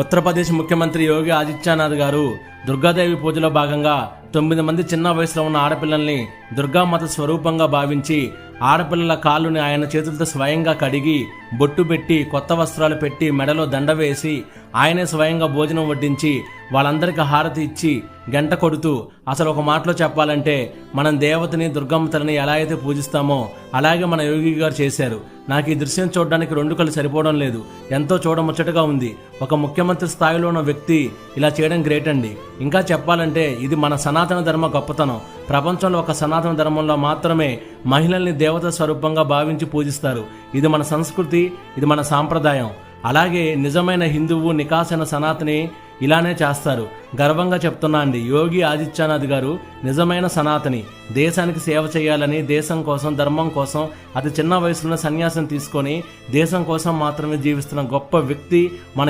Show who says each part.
Speaker 1: ఉత్తరప్రదేశ్ ముఖ్యమంత్రి యోగి ఆదిత్యనాథ్ గారు దుర్గాదేవి పూజలో భాగంగా 9 మంది చిన్న వయసులో ఉన్న ఆడపిల్లల్ని దుర్గామాత స్వరూపంగా భావించి ఆడపిల్లల కాళ్ళుని ఆయన చేతులతో స్వయంగా కడిగి బొట్టు పెట్టి కొత్త వస్త్రాలు పెట్టి మెడలో దండ వేసి ఆయనే స్వయంగా భోజనం వడ్డించి వాళ్ళందరికీ హారతి ఇచ్చి గంట కొడుతూ, అసలు ఒక మాటలో చెప్పాలంటే మనం దేవతని దుర్గమ్మ తల్లిని ఎలా అయితే పూజిస్తామో అలాగే మన యోగి గారు చేశారు. నాకు ఈ దృశ్యం చూడడానికి 2 కళ్ళు సరిపోవడం లేదు. ఎంతో చూడముచ్చటగా ఉంది. ఒక ముఖ్యమంత్రి స్థాయిలో ఉన్న వ్యక్తి ఇలా చేయడం గ్రేట్ అండి. ఇంకా చెప్పాలంటే ఇది మన సనాతన ధర్మ గొప్పతనం. ప్రపంచంలో ఒక సనాతన ధర్మంలో మాత్రమే మహిళల్ని దేవత స్వరూపంగా భావించి పూజిస్తారు. ఇది మన సంస్కృతి, ఇది మన సాంప్రదాయం. అలాగే నిజమైన హిందువు, నికాసైన సనాతని ఇలానే చేస్తారు. గర్వంగా చెప్తున్నా అండి, యోగి ఆదిత్యనాథ్ గారు నిజమైన సనాతని. దేశానికి సేవ చేయాలని, దేశం కోసం, ధర్మం కోసం అతి చిన్న వయసులోనే సన్యాసం తీసుకొని దేశం కోసం మాత్రమే జీవిస్తున్న గొప్ప వ్యక్తి మన